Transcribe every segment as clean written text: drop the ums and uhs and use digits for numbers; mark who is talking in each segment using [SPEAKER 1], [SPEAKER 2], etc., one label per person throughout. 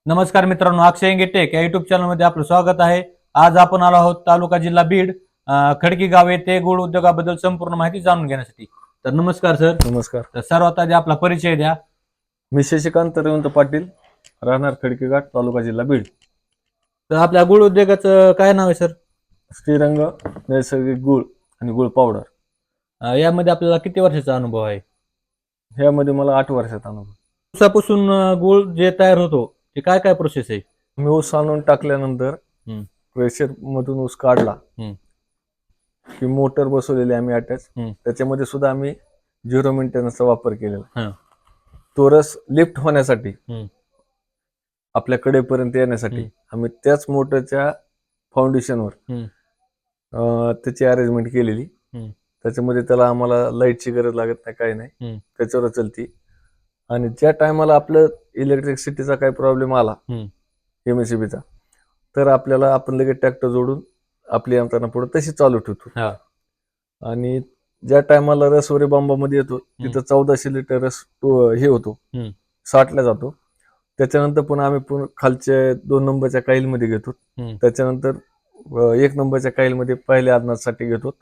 [SPEAKER 1] नमस्कार मित्रांनो, अक्षय इंगे टेक या युट्यूब चॅनलमध्ये आपलं स्वागत आहे. आज आपण आलो आहोत तालुका जिल्हा बीड, खडकी गाव येथे गुळ उद्योगाबद्दल संपूर्ण माहिती जाणून घेण्यासाठी. तर नमस्कार सर.
[SPEAKER 2] नमस्कार.
[SPEAKER 1] तर सर्वात आधी आपला परिचय द्या.
[SPEAKER 2] मी शशिकांत रवंत पाटील, राहणार खडकी घाट, तालुका जिल्हा बीड.
[SPEAKER 1] तर आपल्या गुळ उद्योगाचं काय नाव आहे सर?
[SPEAKER 2] श्रीरंग नैसर्गिक गुळ आणि गुळ पावडर.
[SPEAKER 1] यामध्ये आपल्याला किती वर्षाचा अनुभव आहे?
[SPEAKER 2] ह्यामध्ये मला 8 वर्षाचा अनुभव.
[SPEAKER 1] ऊसापासून गुळ जे तयार होतो ते काय काय प्रोसेस आहे?
[SPEAKER 2] मी ऊस आणून टाकल्यानंतर प्रेशर मधून ऊस काढला की मोटर बसवलेली आम्ही अटॅच. त्याच्यामध्ये सुद्धा आम्ही 0 मेंटेनन्सचा वापर केलेला. तो रस लिफ्ट होण्यासाठी, आपल्या कडेपर्यंत येण्यासाठी आम्ही त्याच मोटरच्या फाउंडेशनवर त्याची अरेंजमेंट केलेली. त्याच्यामध्ये त्याला आम्हाला लाईटची गरज लागत नाही, काही नाही, त्याच्यावर चलती. आणि ज्या टायमाला आपलं इलेक्ट्रिसिटीचा काही प्रॉब्लेम आला एमएससीबीचा, तर आपल्याला आपण लगेच ट्रॅक्टर जोडून आपली यंत्रणा पुढे तशी चालू ठेवतो. आणि ज्या टायमाला रस वरे बांबामध्ये येतो तिथं 1400 लिटर रस हे होतो, साठला जातो. त्याच्यानंतर पुन्हा आम्ही खालच्या 2 नंबरच्या काईलमध्ये घेतो. त्याच्यानंतर 1 नंबरच्या काईलमध्ये पहिल्या आदनासाठी घेतो.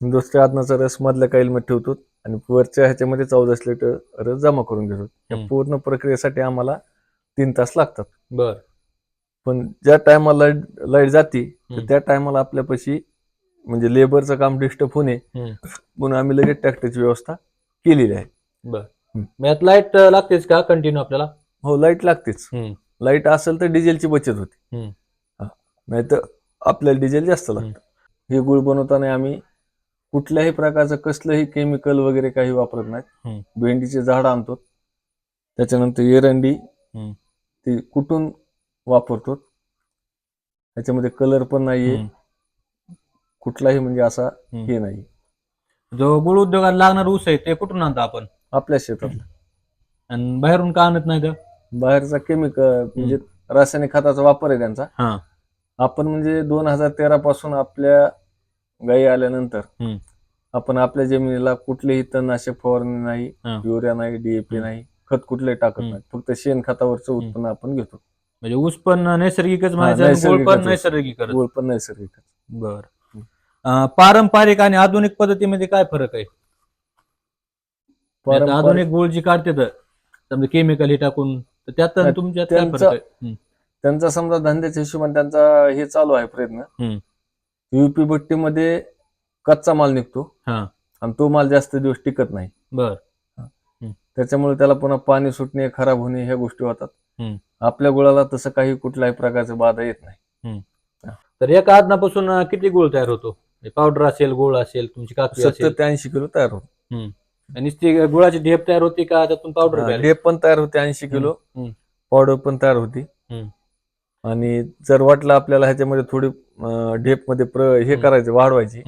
[SPEAKER 2] दुसऱ्या आदनाचा रस मधल्या काईलमध्ये ठेवतो आणि वरच्या ह्याच्यामध्ये 1400 लिटर रस जमा करून घेतो. या पूर्ण प्रक्रियेसाठी आम्हाला 3 तास लागतात.
[SPEAKER 1] बर.
[SPEAKER 2] पण ज्या टायमाला लाईट जाती तर त्या टायमाला आपल्यापाशी म्हणजे लेबरचं काम डिस्टर्ब होणे म्हणून आम्ही लगेच ट्रॅक्टरची व्यवस्था केलेली आहे.
[SPEAKER 1] बर. यात लाईट लागतेच का कंटिन्यू आपल्याला?
[SPEAKER 2] हो, लाईट लागतेच. लाईट असेल तर डिझेलची बचत होते, नाही तर आपल्याला डिझेल जास्त लागतं. हे गुळ बनवताना आम्ही कुठल्याही प्रकारचं कसलंही केमिकल वगैरे काही वापरत नाही. भेंडीचे झाड आणतो, त्याच्यानंतर एरंडी ती कुठून वापरतो. त्याच्यामध्ये कलर पण नाहीये, कुठलाही म्हणजे असा हे नाही.
[SPEAKER 1] जो गुळ उद्योगाला लागणार ऊस आहे ते कुठून आणतो आपण?
[SPEAKER 2] आपल्या शेतातला.
[SPEAKER 1] आणि बाहेरून का आणत नाही?
[SPEAKER 2] बाहेरचा केमिकल म्हणजे रासायनिक खताचा वापर आहे त्यांचा. आपण म्हणजे 2013 पासून आपल्या गायी आल्यानंतर आपण आपल्या जमिनीला कुठलेही तणनाशक फवारणी नाही, युरिया नाही, डीएपी नाही, खत कुठले टाकत नाही. फक्त शेण खतावरचं उत्पन्न आपण घेतो.
[SPEAKER 1] म्हणजे ऊस पण नैसर्गिकच म्हणायचं, गुळ पण नैसर्गिक.
[SPEAKER 2] गुळ पण नैसर्गिक.
[SPEAKER 1] बर. पारंपरिक आणि आधुनिक पद्धतीमध्ये काय फरक आहे? आधुनिक गुळ जी काढते समजा केमिकल हे टाकून, तर त्यात तुमच्यात काय फरक आहे?
[SPEAKER 2] त्यांचा समजा धंद्याच्या हिशोबाने त्यांचा हे चालू आहे प्रयत्न. युपी भट्टीमध्ये कच्चा माल निघतो आणि तो माल जास्त दिवस टिकत नाही.
[SPEAKER 1] बर.
[SPEAKER 2] त्याच्यामुळे त्याला पुन्हा पाणी सुटणे, खराब होणे ह्या गोष्टी होतात. आपल्या गुळाला तसं काही कुठल्याही प्रकारचं बाधा येत नाही.
[SPEAKER 1] तर एका आदनापासून किती गुळ तयार होतो? पावडर असेल, गुळ असेल, तुमची काकवी
[SPEAKER 2] 70 ते 80 किलो तयार होतो.
[SPEAKER 1] आणि ती गुळाची ढेप तयार होती का त्यातून पावडर?
[SPEAKER 2] ढेप पण तयार होते 80 किलो, पावडर पण तयार होती. आणि जर वाटलं आपल्याला ह्याच्यामध्ये थोडी ढेप मध्ये हे करायचं, वाढवायची,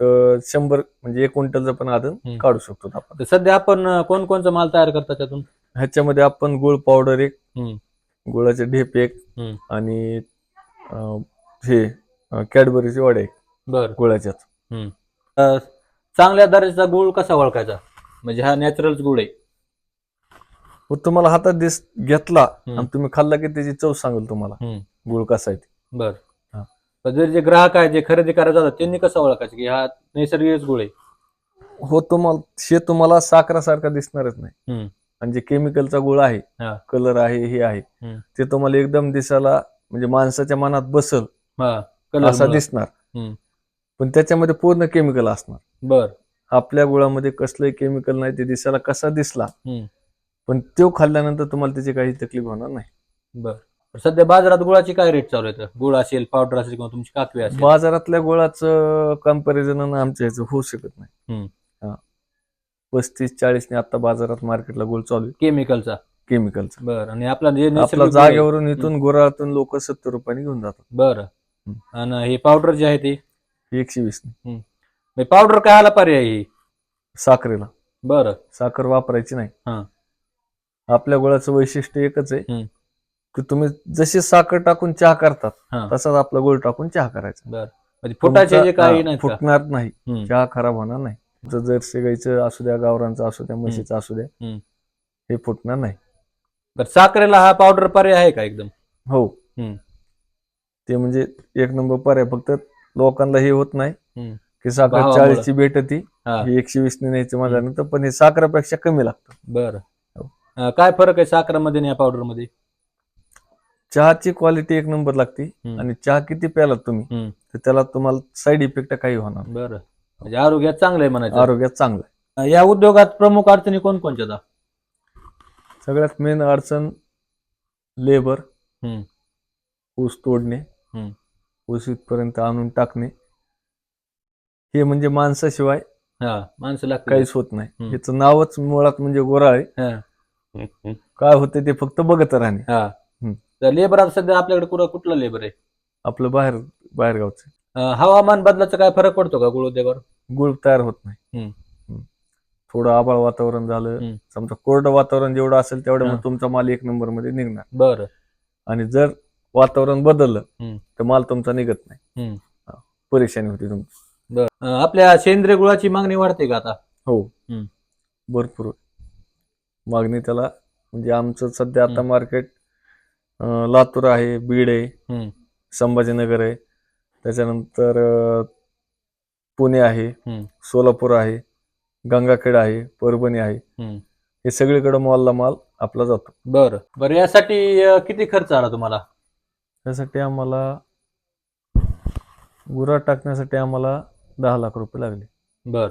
[SPEAKER 2] तर 100 म्हणजे 1 क्विंटलचं पण आदन काढू शकतो आपण.
[SPEAKER 1] सध्या आपण कोणकोणचा माल तयार करतात त्यातून?
[SPEAKER 2] ह्याच्यामध्ये आपण गुळ पावडर 1, गुळाचे ढेप 1 आणि हे कॅडबरीचे वडे 1. बर. गुळाच्याच.
[SPEAKER 1] चांगल्या दर्जाचा गुळ कसा ओळखायचा? म्हणजे हा नॅचरल गुळ आहे,
[SPEAKER 2] तुम्हाला हातात घेतला आणि तुम्ही खाल्ला की त्याची चव सांगेल तुम्हाला गुळ कसा आहे.
[SPEAKER 1] बर. जर जे ग्राहक आहे, जे खरेदी करायला जातात, त्यांनी कसं ओळखायचं की हा नैसर्गिक गुळ आहे?
[SPEAKER 2] हो, तुम्हाला साखरासारखा दिसणारच नाही. आणि जे केमिकलचा गुळ आहे, कलर आहे, हे आहे, ते तुम्हाला एकदम दिसायला म्हणजे माणसाच्या मनात बसल असा दिसणार, पण त्याच्यामध्ये पूर्ण केमिकल असणार.
[SPEAKER 1] बर.
[SPEAKER 2] आपल्या गुळामध्ये कसलंही केमिकल नाही, ते दिसायला कसा दिसला, पण तो खाल्ल्यानंतर तुम्हाला त्याची काही तकलीफ होणार नाही.
[SPEAKER 1] बर. सध्या बाजारात गुळाची काय रेट चालू आहे? गुळ असेल, पावडर असेल किंवा तुमची काकवी असेल?
[SPEAKER 2] बाजारातल्या गुळाचं कंपॅरिझन आमच्या ह्याचं होऊ शकत नाही. 35-40 ने आता बाजारात मार्केटला गुळ चालू आहे केमिकलचा.
[SPEAKER 1] बरं. आणि आपला
[SPEAKER 2] जागेवरून इथून गुराळातून लोक 70 रुपयांनी घेऊन जातात.
[SPEAKER 1] बरं. आणि हे पावडर जे आहे ते
[SPEAKER 2] 120 ने.
[SPEAKER 1] पावडर काय आला पर्याय ही
[SPEAKER 2] साखरेला.
[SPEAKER 1] बरं.
[SPEAKER 2] साखर वापरायची नाही. आपल्या गुळाचं वैशिष्ट्य एकच आहे की तुम्ही जशी साखर टाकून चहा करतात तसाच आपला गुळ टाकून चहा करायचा.
[SPEAKER 1] बरं. फुटायचे काही नाही,
[SPEAKER 2] फुटणार नाही, चहा खराब होणार नाही. जर्सी गाईचं असू द्या, गावरांचं असू द्या, म्हशीचं असू द्या, हे फुटणार नाही.
[SPEAKER 1] बरं, साखरेला हा पावडर पर्याय आहे का एकदम?
[SPEAKER 2] हो,
[SPEAKER 1] हम्म,
[SPEAKER 2] ते म्हणजे एक नंबर पर्याय. फक्त लोकांना हे होत नाही
[SPEAKER 1] हम्म.
[SPEAKER 2] की साखर
[SPEAKER 1] भावामुळं.
[SPEAKER 2] 40ची भेटती,
[SPEAKER 1] हा.
[SPEAKER 2] ही 120 न्यायचं माझ्या नंतर, पण हे साखरेपेक्षा कमी लागतं.
[SPEAKER 1] बरं.
[SPEAKER 2] हो.
[SPEAKER 1] काय फरक आहे साखरेमध्ये आणि या पावडर मध्ये?
[SPEAKER 2] चहाची क्वालिटी एक नंबर लागते,
[SPEAKER 1] हम्म.
[SPEAKER 2] आणि चहा किती प्यालात तुम्ही
[SPEAKER 1] हम्म.
[SPEAKER 2] तर त्याला तुम्हाला साईड इफेक्ट काही होणार नाही.
[SPEAKER 1] बरं, म्हणजे आरोग्यात चांगलं आहे म्हणायचं.
[SPEAKER 2] आरोग्यात चांगलं आहे.
[SPEAKER 1] या उद्योगात प्रमुख अडचणी कोणकोणत्या आता?
[SPEAKER 2] सगळ्यात मेन अडचण लेबर,
[SPEAKER 1] हम्म,
[SPEAKER 2] ऊस तोडणे,
[SPEAKER 1] हम्म.
[SPEAKER 2] ऊस इथपर्यंत आणून टाकणे, हे म्हणजे माणसाशिवाय
[SPEAKER 1] हा, माणसं लागतील.
[SPEAKER 2] काहीच होत नाही.
[SPEAKER 1] हम्म.
[SPEAKER 2] याचं नावच मुळात म्हणजे गोराळ आहे.
[SPEAKER 1] हा.
[SPEAKER 2] काय होते ते फक्त बघत राहणे.
[SPEAKER 1] हा.
[SPEAKER 2] हम्म.
[SPEAKER 1] तर लेबर आता सध्या आपल्याकडे कुठला लेबर आहे?
[SPEAKER 2] आपलं बाहेरगावचं
[SPEAKER 1] हवामान बदलाचा काय फरक पडतो का गुळ उद्योगावर?
[SPEAKER 2] गुळ तयार होत नाही.
[SPEAKER 1] हम्म.
[SPEAKER 2] थोडं आभाळ वातावरण झालं,
[SPEAKER 1] हम्म.
[SPEAKER 2] समजा कोरडं वातावरण जेवढं असेल तेवढं
[SPEAKER 1] हा.
[SPEAKER 2] मग तुमचा माल एक नंबर मध्ये निघणार.
[SPEAKER 1] बरं.
[SPEAKER 2] आणि जर वातावरण बदललं
[SPEAKER 1] हम्म.
[SPEAKER 2] तर माल तुमचा निघत नाही.
[SPEAKER 1] हम्म.
[SPEAKER 2] परेशानी होती तुमची.
[SPEAKER 1] बरं. आपल्या सेंद्रिय गुळाची मागणी वाढते का आता?
[SPEAKER 2] हो,
[SPEAKER 1] हम्म.
[SPEAKER 2] भरपूर मागणी त्याला. म्हणजे आमचं सध्या आता
[SPEAKER 1] हम्म.
[SPEAKER 2] मार्केट लातूर आहे, बीड आहे,
[SPEAKER 1] हम्म.
[SPEAKER 2] संभाजीनगर आहे, त्याच्यानंतर पुणे आहे,
[SPEAKER 1] हम्म.
[SPEAKER 2] सोलापूर आहे, गंगाखेड आहे, परभणी आहे.
[SPEAKER 1] हम्म.
[SPEAKER 2] हे सगळीकडे मॉलला माल आपला जातो.
[SPEAKER 1] बरं बरं. यासाठी किती खर्च आला तुम्हाला?
[SPEAKER 2] त्यासाठी आम्हाला गुरा टाकण्यासाठी आम्हाला 10 लाख रुपये लागले.
[SPEAKER 1] बर.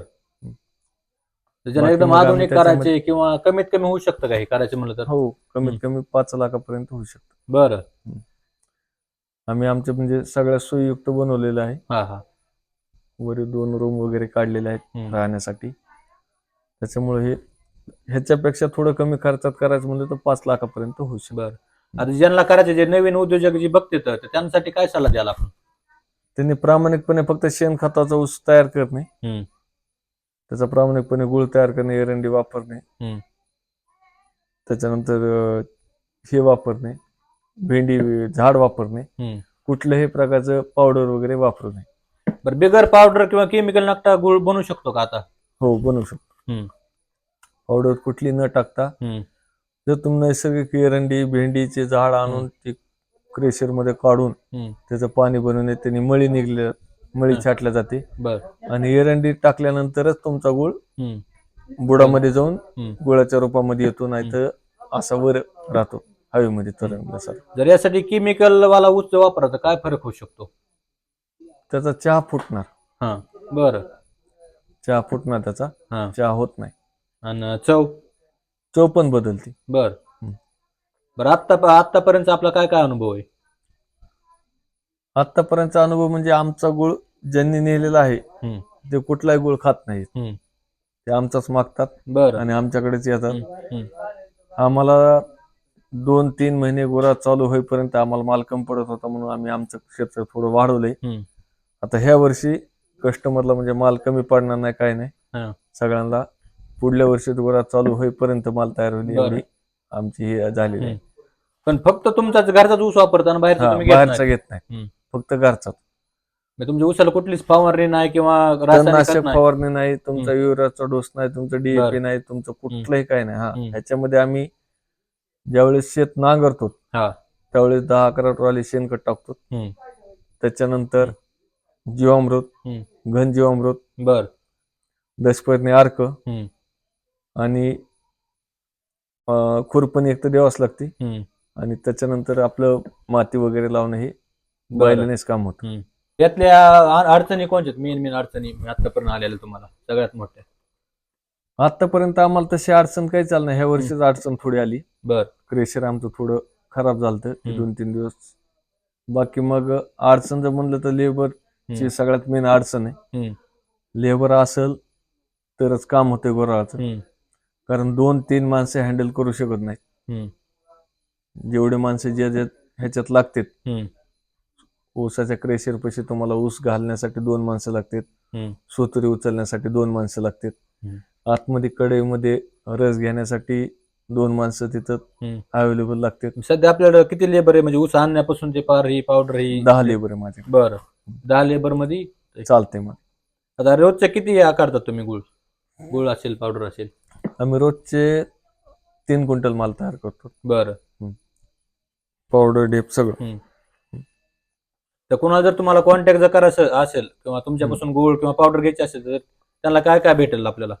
[SPEAKER 1] त्याच्यानं
[SPEAKER 2] बाकी
[SPEAKER 1] एकदम
[SPEAKER 2] मग आम्ही
[SPEAKER 1] आधुनिक
[SPEAKER 2] त्याच्यामध्ये-
[SPEAKER 1] करायचे किंवा कमीत कमी होऊ शकतं का हे करायचं म्हणलं तर?
[SPEAKER 2] हो, कमीत कमी 5 लाखापर्यंत होऊ शकतं.
[SPEAKER 1] बरं.
[SPEAKER 2] आम्ही आमचे म्हणजे सगळ्या सोयीयुक्त बनवलेलं आहे.
[SPEAKER 1] हा हा.
[SPEAKER 2] वर 2 रूम वगैरे काढलेले आहेत
[SPEAKER 1] हम्म.
[SPEAKER 2] राहण्यासाठी. त्याच्यामुळे ह्याच्यापेक्षा थोडं कमी खर्चात करायचं म्हणलं तर 5 लाखापर्यंत होऊ शकतं.
[SPEAKER 1] बरं. आता ज्यांना करायचे, जे नवीन उद्योजक जे बघते तर त्यांसाठी काय सल्ला द्याल आपण?
[SPEAKER 2] त्यांनी प्रामाणिकपणे फक्त शेणखताचा ऊस तयार करणे,
[SPEAKER 1] हम्म.
[SPEAKER 2] त्याचा प्रामाणिकपणे गुळ तयार करणे, एरंडी वापरणे,
[SPEAKER 1] हम्म.
[SPEAKER 2] त्याच्यानंतर हे वापरणे, भेंडी झाड वापरणे,
[SPEAKER 1] हम्म.
[SPEAKER 2] कुठल्याही प्रकारचं पावडर वगैरे वापरू नये.
[SPEAKER 1] बरं, बिगर पावडर किंवा केमिकल टाकता गुळ बनवू शकतो का आता?
[SPEAKER 2] हो, बनवू शकतो.
[SPEAKER 1] हम्म.
[SPEAKER 2] पावडर कुठली न टाकता
[SPEAKER 1] हम्म.
[SPEAKER 2] जर तुम्ही नैसर्गिक एरंडी भेंडीचे झाड आणून ते क्रेशर मध्ये काढून
[SPEAKER 1] हम्म.
[SPEAKER 2] त्याचं पाणी बनवणे, त्यांनी मळी छाटल्या जाते,
[SPEAKER 1] बर.
[SPEAKER 2] आणि एरंडी टाकल्यानंतरच तुमचा गुळ
[SPEAKER 1] हम्म.
[SPEAKER 2] बुडामध्ये जाऊन
[SPEAKER 1] हम्म.
[SPEAKER 2] गुळाच्या रूपामध्ये येतो, नाहीतर असा वर राहतो हवेमध्ये तरंगल्यासारखा.
[SPEAKER 1] जर यासाठी केमिकल वाला ऊस वापरा तर काय फरक होऊ शकतो?
[SPEAKER 2] त्याचा चहा फुटणार.
[SPEAKER 1] हा. बरं.
[SPEAKER 2] चहा फुटणार त्याचा.
[SPEAKER 1] हा.
[SPEAKER 2] चहा होत नाही.
[SPEAKER 1] आणि चव?
[SPEAKER 2] चव पण बदलते.
[SPEAKER 1] बर. बरं, आतापर्यंत आपला काय काय अनुभव आहे?
[SPEAKER 2] आतापर्यंतचा अनुभव म्हणजे आमचा गुळ ज्यांनी नेलेला आहे
[SPEAKER 1] हम्म.
[SPEAKER 2] ते कुठलाही गुळ खात नाहीत.
[SPEAKER 1] हम्म.
[SPEAKER 2] ते आमचाच मागतात
[SPEAKER 1] बरं.
[SPEAKER 2] आणि आमच्याकडेच येतात.
[SPEAKER 1] हम्म.
[SPEAKER 2] आम्हाला 2-3 महिने गोरा चालू होईपर्यंत आम्हाला माल कमी पडत होता, म्हणून आम्ही आमचं क्षेत्र थोडं वाढवलंय.
[SPEAKER 1] हम्म.
[SPEAKER 2] आता ह्या वर्षी कस्टमरला म्हणजे माल कमी पडणार नाही, काय नाही.
[SPEAKER 1] हा.
[SPEAKER 2] सगळ्यांना पुढल्या वर्षी गोरा चालू होईपर्यंत माल तयार होईल
[SPEAKER 1] बरं.
[SPEAKER 2] एवढी आमची ही झालेली आहे.
[SPEAKER 1] पण फक्त तुमचाच घरचाच ऊस वापरता आणि बाहेरचा
[SPEAKER 2] हा,
[SPEAKER 1] तुम्ही घेत
[SPEAKER 2] बाहेरचा
[SPEAKER 1] नाही?
[SPEAKER 2] घेत नाही, फक्त घरचा.
[SPEAKER 1] म्हणजे तुमच्या ऊसाला कुठलीच फवारणी नाही किंवा रासायनिक खत
[SPEAKER 2] तणनाशक
[SPEAKER 1] नाही?
[SPEAKER 2] फवारणी नाही, तुमचा युरियाचा डोस नाही, तुमचं डीएपी
[SPEAKER 1] बरं.
[SPEAKER 2] नाही, तुमचं कुठलंही काय नाही. हा,
[SPEAKER 1] हम्म.
[SPEAKER 2] ह्याच्यामध्ये आम्ही ज्यावेळेस शेत नांगरतो
[SPEAKER 1] हा.
[SPEAKER 2] त्यावेळेस 10-11 ट्रॉली शेणखत टाकतो.
[SPEAKER 1] हम्म.
[SPEAKER 2] त्याच्यानंतर जीवामृत,
[SPEAKER 1] हम्म.
[SPEAKER 2] घन जीवामृत,
[SPEAKER 1] बर.
[SPEAKER 2] दशपर्णी अर्क,
[SPEAKER 1] हम्म.
[SPEAKER 2] आणि खुरपणी एक तर द्यावाच लागते,
[SPEAKER 1] हम्म.
[SPEAKER 2] आणि त्याच्यानंतर आपलं माती वगैरे लावणं हे
[SPEAKER 1] बरं.
[SPEAKER 2] बैलानेच काम होतं.
[SPEAKER 1] हम्म. यातल्या अडचणी कोणत्या मेन अडचणी आतापर्यंत आलेल्या तुम्हाला सगळ्यात मोठ्या?
[SPEAKER 2] आतापर्यंत आम्हाला तशी अडचण काही चाल नाही. ह्या वर्षीच अडचण थोडी आली.
[SPEAKER 1] बर.
[SPEAKER 2] क्रेशर आमचं थोडं खराब झालं ते
[SPEAKER 1] हम्म.
[SPEAKER 2] 2-3 दिवस. बाकी मग अडचण जर म्हणलं तर लेबरची सगळ्यात मेन अडचण आहे.
[SPEAKER 1] हम्म.
[SPEAKER 2] लेबर असेल तरच काम होते गोराळाचं,
[SPEAKER 1] हम्म.
[SPEAKER 2] कारण 2-3 माणसं हँडल करू शकत नाही.
[SPEAKER 1] हम्म.
[SPEAKER 2] जेवढे माणसं जे ह्याच्यात लागतात,
[SPEAKER 1] हम्म.
[SPEAKER 2] ऊसाच्या क्रेशर पैसे तुम्हाला ऊस घालण्यासाठी 2 माणसं लागतात,
[SPEAKER 1] हम्म.
[SPEAKER 2] सोतरी उचलण्यासाठी 2 माणसं लागतात,
[SPEAKER 1] हम्म.
[SPEAKER 2] आतमध्ये कढईमध्ये रस घेण्यासाठी 2 माणसं तिथं अवेलेबल लागतात.
[SPEAKER 1] सध्या आपल्याकडे किती लेबर आहे, म्हणजे ऊस आणण्यापासून ते पार ही पावडर ही?
[SPEAKER 2] 10 लेबर आहे माझे.
[SPEAKER 1] बरं. 10 लेबर मध्ये
[SPEAKER 2] चालते. मग
[SPEAKER 1] आता रोजच्या किती आकारतात तुम्ही गुळ? गुळ असेल, पावडर असेल?
[SPEAKER 2] आम्ही रोजचे 3 क्विंटल माल तयार करतो.
[SPEAKER 1] बरं.
[SPEAKER 2] पावडर डेप सगळं.
[SPEAKER 1] तर कुणाला जर तुम्हाला कॉन्टॅक्ट जर करायचं असेल किंवा तुमच्यापासून गुळ किंवा पावडर घ्यायची असेल तर त्यांना काय काय भेटेल आपल्याला?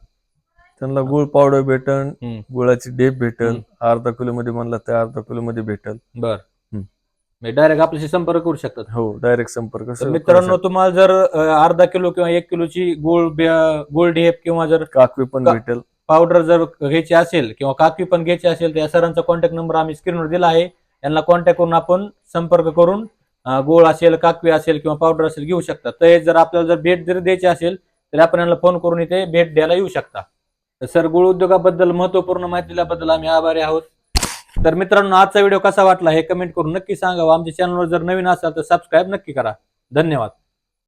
[SPEAKER 2] त्यांना गुळ पावडर भेटल,
[SPEAKER 1] हम्म.
[SPEAKER 2] गुळाची डेप भेटल, अर्धा किलो मध्ये म्हणला तर अर्धा किलो मध्ये भेटल.
[SPEAKER 1] बरं, डायरेक्ट आपल्याशी संपर्क करू शकतात.
[SPEAKER 2] हो, डायरेक्ट संपर्क.
[SPEAKER 1] तर मित्रांनो, तुम्हाला जर अर्धा किलो किंवा 1 किलोची गुळ ढेप किंवा जर
[SPEAKER 2] काकवी पण भेटेल,
[SPEAKER 1] पावडर जर घ्यायची असेल किंवा काकवी पण घ्यायची असेल तर या सरांचा कॉन्टॅक्ट नंबर आम्ही स्क्रीनवर दिला आहे. यांना कॉन्टॅक्ट करून आपण संपर्क करून गोळ असेल, काकवी असेल किंवा पावडर असेल घेऊ शकता. तर जर आपल्याला जर भेट जर द्यायची असेल तर आपण यांना फोन करून इथे भेट द्यायला येऊ शकता. तर सर, गुळ उद्योगाबद्दल महत्वपूर्ण माहिती दिल्याबद्दल आम्ही आभारी आहोत. तर मित्रांनो, आजचा व्हिडिओ कसा वाटला हे कमेंट करून नक्की सांगा. आमच्या चॅनलवर जर नवीन असाल तर सबस्क्राईब नक्की करा. धन्यवाद.